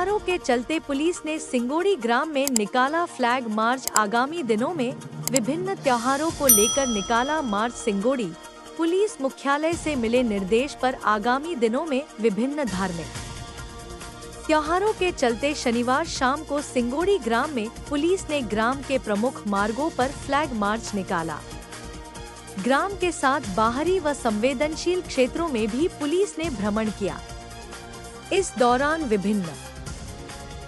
त्योहारों के चलते पुलिस ने सिंगोड़ी ग्राम में निकाला फ्लैग मार्च। आगामी दिनों में विभिन्न त्योहारों को लेकर निकाला मार्च। सिंगोड़ी पुलिस मुख्यालय से मिले निर्देश पर आगामी दिनों में विभिन्न धार्मिक त्योहारों के चलते शनिवार शाम को सिंगोड़ी ग्राम में पुलिस ने ग्राम के प्रमुख मार्गों पर फ्लैग मार्च निकाला। ग्राम के साथ बाहरी व संवेदनशील क्षेत्रों में भी पुलिस ने भ्रमण किया। इस दौरान विभिन्न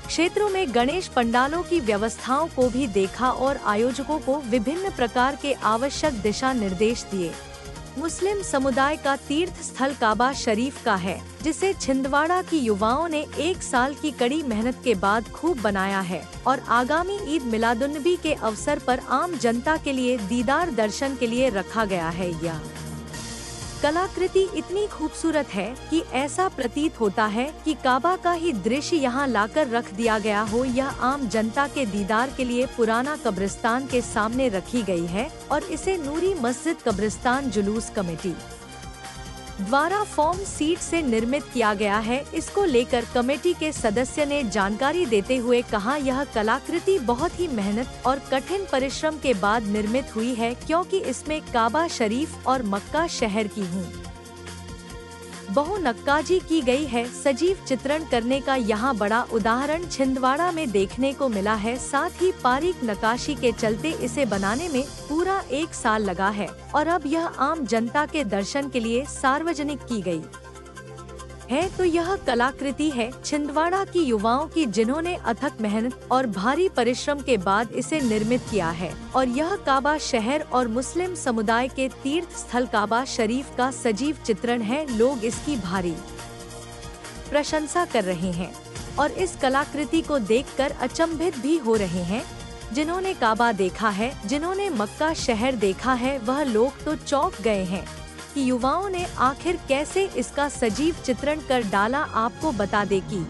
क्षेत्रों में गणेश पंडालों की व्यवस्थाओं को भी देखा और आयोजकों को विभिन्न प्रकार के आवश्यक दिशा निर्देश दिए। मुस्लिम समुदाय का तीर्थ स्थल काबा शरीफ का है, जिसे छिंदवाड़ा की युवाओं ने 1 साल की कड़ी मेहनत के बाद खूब बनाया है और आगामी ईद मिलादुन्नबी के अवसर पर आम जनता के लिए दीदार दर्शन के लिए रखा गया है। यह कलाकृति इतनी खूबसूरत है कि ऐसा प्रतीत होता है कि काबा का ही दृश्य यहाँ लाकर रख दिया गया हो। यह आम जनता के दीदार के लिए पुराना कब्रिस्तान के सामने रखी गई है और इसे नूरी मस्जिद कब्रिस्तान जुलूस कमेटी द्वारा फॉर्म सीट से निर्मित किया गया है। इसको लेकर कमेटी के सदस्य ने जानकारी देते हुए कहा, यह कलाकृति बहुत ही मेहनत और कठिन परिश्रम के बाद निर्मित हुई है, क्योंकि इसमें काबा शरीफ और मक्का शहर की बहु नक्काजी की गई है। सजीव चित्रण करने का यहाँ बड़ा उदाहरण छिंदवाड़ा में देखने को मिला है। साथ ही बारीक नक्काशी के चलते इसे बनाने में पूरा 1 साल लगा है और अब यह आम जनता के दर्शन के लिए सार्वजनिक की गई है। तो यह कलाकृति है छिंदवाड़ा की युवाओं की, जिन्होंने अथक मेहनत और भारी परिश्रम के बाद इसे निर्मित किया है और यह काबा शहर और मुस्लिम समुदाय के तीर्थ स्थल काबा शरीफ का सजीव चित्रण है। लोग इसकी भारी प्रशंसा कर रहे हैं और इस कलाकृति को देखकर अचंभित भी हो रहे हैं। जिन्होंने काबा देखा है, जिन्होंने मक्का शहर देखा है, वह लोग तो चौंक गए हैं कि युवाओं ने आखिर कैसे इसका सजीव चित्रण कर डाला। आपको बता दें कि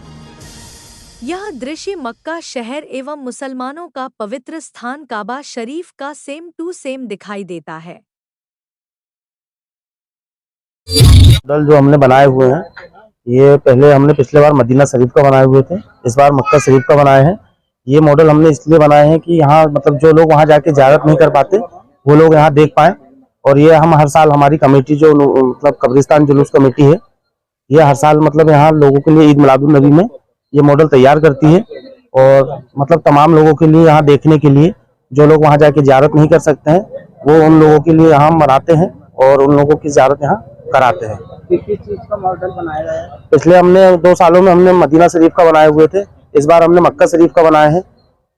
यह दृश्य मक्का शहर एवं मुसलमानों का पवित्र स्थान काबा शरीफ का सेम टू सेम दिखाई देता है। मॉडल जो हमने बनाए हुए हैं, ये पहले हमने पिछले बार मदीना शरीफ का बनाए हुए थे, इस बार मक्का शरीफ का बनाए हैं। ये मॉडल हमने इसलिए बनाए हैं कि यहाँ मतलब जो लोग वहाँ जाके ज़ियारत नहीं कर पाते वो लोग यहाँ देख पाए। और ये हम हर साल, हमारी कमेटी जो मतलब कब्रिस्तान जुलूस कमेटी है, ये हर साल मतलब यहाँ लोगों के लिए ईद मिलादुन्नबी में ये मॉडल तैयार करती है और मतलब तमाम लोगों के लिए यहाँ देखने के लिए, जो लोग वहाँ जाके ज़ियारत नहीं कर सकते हैं वो उन लोगों के लिए यहाँ मनाते हैं और उन लोगों की ज़ियारत यहाँ कराते हैं। किस चीज का मॉडल बनाया गया है? पिछले हमने 2 सालों में हमने मदीना शरीफ का बनाए हुए थे, इस बार हमने मक्का शरीफ का बनाए हैं।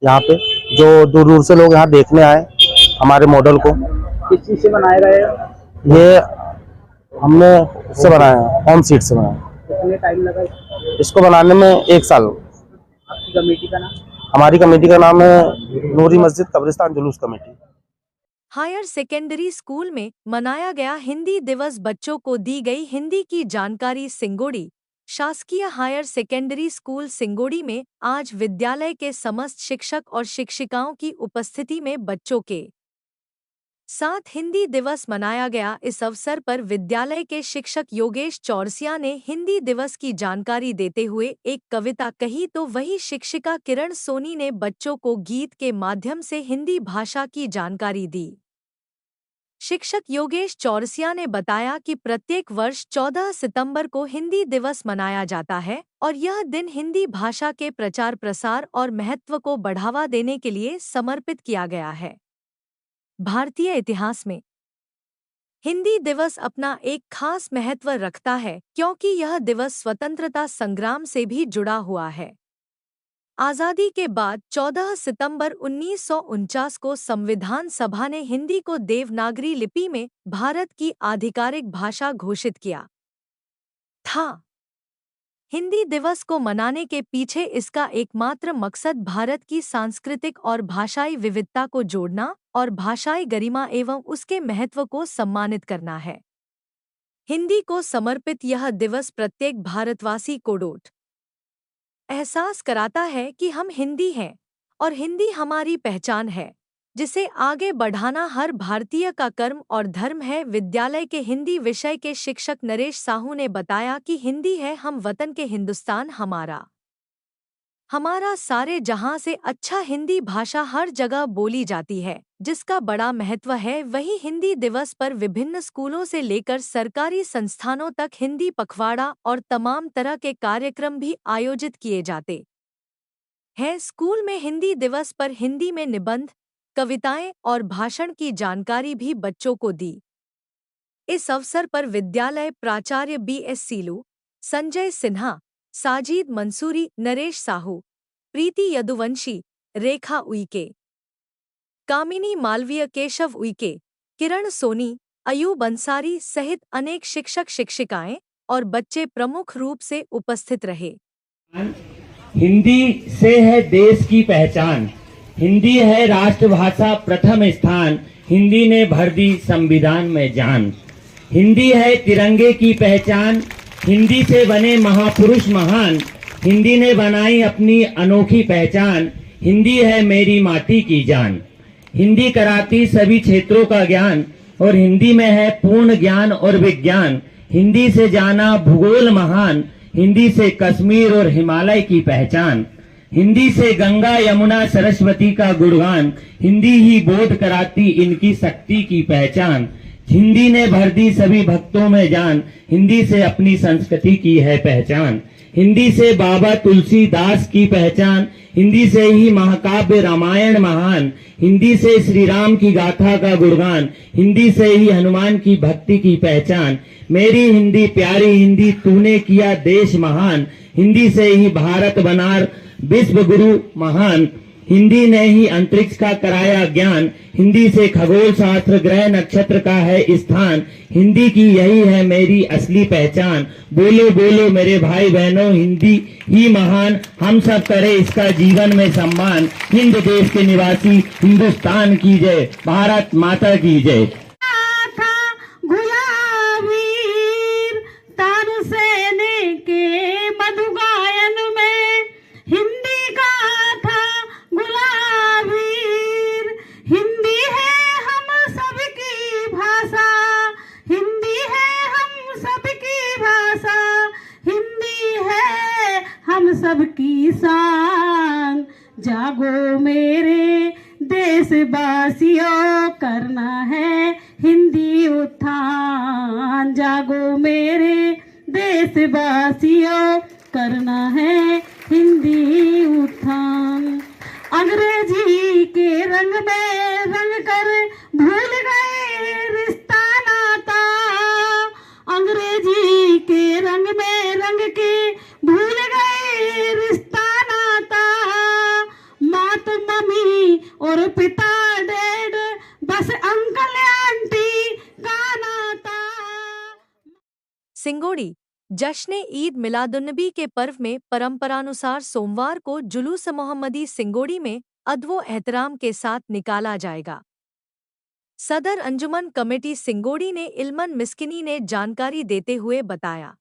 यहाँ पे जो दूर दूर से लोग यहाँ देखने आए हमारे मॉडल को। किस चीज से बनाया गया है? ये हमने उससे बनाया है, होम सीट से बनाया। कितने टाइम लगा इसको बनाने में 1 साल। आपकी कमेटी का नाम? हमारी कमेटी का नाम है नूरी मस्जिद कब्रिस्तान जुलूस कमेटी। हायर सेकेंडरी स्कूल में मनाया गया हिंदी दिवस। बच्चों को दी गई हिंदी की जानकारी। सिंगोड़ी शासकीय हायर सेकेंडरी स्कूल सिंगोड़ी में आज विद्यालय के समस्त शिक्षक और शिक्षिकाओं की उपस्थिति में बच्चों के साथ हिंदी दिवस मनाया गया। इस अवसर पर विद्यालय के शिक्षक योगेश चौरसिया ने हिंदी दिवस की जानकारी देते हुए एक कविता कही, तो वही शिक्षिका किरण सोनी ने बच्चों को गीत के माध्यम से हिंदी भाषा की जानकारी दी। शिक्षक योगेश चौरसिया ने बताया कि प्रत्येक वर्ष 14 सितंबर को हिंदी दिवस मनाया जाता है और यह दिन हिंदी भाषा के प्रचार प्रसार और महत्व को बढ़ावा देने के लिए समर्पित किया गया है। भारतीय इतिहास में हिंदी दिवस अपना एक खास महत्व रखता है, क्योंकि यह दिवस स्वतंत्रता संग्राम से भी जुड़ा हुआ है। आज़ादी के बाद 14 सितंबर 1949 को संविधान सभा ने हिंदी को देवनागरी लिपि में भारत की आधिकारिक भाषा घोषित किया था। हिंदी दिवस को मनाने के पीछे इसका एकमात्र मकसद भारत की सांस्कृतिक और भाषाई विविधता को जोड़ना और भाषाई गरिमा एवं उसके महत्व को सम्मानित करना है। हिंदी को समर्पित यह दिवस प्रत्येक भारतवासी को डोट एहसास कराता है कि हम हिंदी हैं और हिंदी हमारी पहचान है, जिसे आगे बढ़ाना हर भारतीय का कर्म और धर्म है। विद्यालय के हिंदी विषय के शिक्षक नरेश साहू ने बताया कि हिंदी है हम वतन के, हिंदुस्तान हमारा। हमारा सारे जहां से अच्छा हिंदी भाषा हर जगह बोली जाती है, जिसका बड़ा महत्व है। वही हिंदी दिवस पर विभिन्न स्कूलों से लेकर सरकारी संस्थानों तक हिंदी पखवाड़ा और तमाम तरह के कार्यक्रम भी आयोजित किए जाते हैं। स्कूल में हिंदी दिवस पर हिंदी में निबंध, कविताएं और भाषण की जानकारी भी बच्चों को दी। इस अवसर पर विद्यालय प्राचार्य BS सीलू, संजय सिन्हा, साजिद मंसूरी, नरेश साहू, प्रीति यदुवंशी, रेखा उइके, कामिनी मालवीय, केशव उइके, किरण सोनी, अयूब अंसारी सहित अनेक शिक्षक शिक्षिकाएं और बच्चे प्रमुख रूप से उपस्थित रहे। हिंदी से है देश की पहचान, हिंदी है राष्ट्रभाषा प्रथम स्थान, हिंदी ने भर दी संविधान में जान। हिंदी है तिरंगे की पहचान, हिंदी से बने महापुरुष महान, हिंदी ने बनाई अपनी अनोखी पहचान, हिंदी है मेरी माटी की जान। हिंदी कराती सभी क्षेत्रों का ज्ञान और हिंदी में है पूर्ण ज्ञान और विज्ञान। हिंदी से जाना भूगोल महान, हिंदी से कश्मीर और हिमालय की पहचान। हिंदी से गंगा यमुना सरस्वती का गुणगान, हिंदी ही बोध कराती इनकी शक्ति की पहचान। हिंदी ने भर दी सभी भक्तों में जान, हिंदी से अपनी संस्कृति की है पहचान। हिंदी से बाबा तुलसीदास की पहचान, हिंदी से ही महाकाव्य रामायण महान। हिंदी से श्री राम की गाथा का गुणगान, हिंदी से ही हनुमान की भक्ति की पहचान। मेरी हिंदी प्यारी हिंदी, तूने किया देश महान, हिंदी से ही भारत बना विश्व गुरु महान। हिंदी ने ही अंतरिक्ष का कराया ज्ञान, हिंदी से खगोल शास्त्र ग्रह नक्षत्र का है स्थान। हिंदी की यही है मेरी असली पहचान। बोलो बोलो मेरे भाई बहनों, हिंदी ही महान, हम सब करें इसका जीवन में सम्मान। हिंद देश के निवासी, हिंदुस्तान की जय, भारत माता की जय। सबकी शान, जागो मेरे देशवासियों, करना है हिंदी उत्थान। जागो मेरे देशवासियों, करना है हिंदी उत्थान। अंग्रेजी के रंग में रंग कर भूल गए रिश्ता नाता, अंग्रेजी के रंग में रंग के भूल गए रिश्ता नाता। माँ तो मम्मी और पिता डैड, बस अंकल आंटी का नाता। सिंगोड़ी जश्न ईद मिलादुन्नबी के पर्व में परंपरानुसार सोमवार को जुलूस मोहम्मदी सिंगोड़ी में अदब एहतराम के साथ निकाला जाएगा। सदर अंजुमन कमेटी सिंगोड़ी ने इल्मन मिस्किनी ने जानकारी देते हुए बताया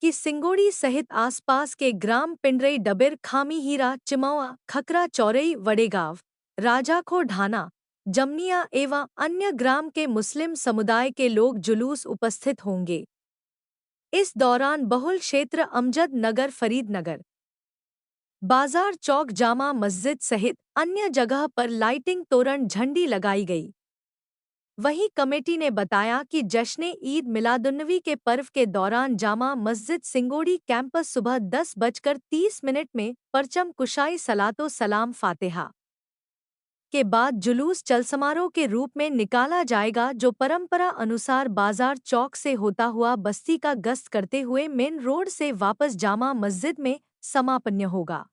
कि सिंगोड़ी सहित आसपास के ग्राम पिंडरई, डबेर, खामी हीरा, चिमौआ, खकरा, चौरई, वडेगांव, राजाखो, ढाना, जमनिया एवं अन्य ग्राम के मुस्लिम समुदाय के लोग जुलूस उपस्थित होंगे। इस दौरान बहुल क्षेत्र अमजद नगर, फरीद नगर, बाजार चौक, जामा मस्जिद सहित अन्य जगह पर लाइटिंग, तोरण, झंडी लगाई गई। वहीं कमेटी ने बताया कि जश्न ईद मिलादुन्नबी के पर्व के दौरान जामा मस्जिद सिंगोड़ी कैंपस सुबह 10:30 में परचम कुशाई, सलातो सलाम, फातिहा के बाद जुलूस चल समारोह के रूप में निकाला जाएगा, जो परंपरा अनुसार बाजार चौक से होता हुआ बस्ती का गश्त करते हुए मेन रोड से वापस जामा मस्जिद में समापन होगा।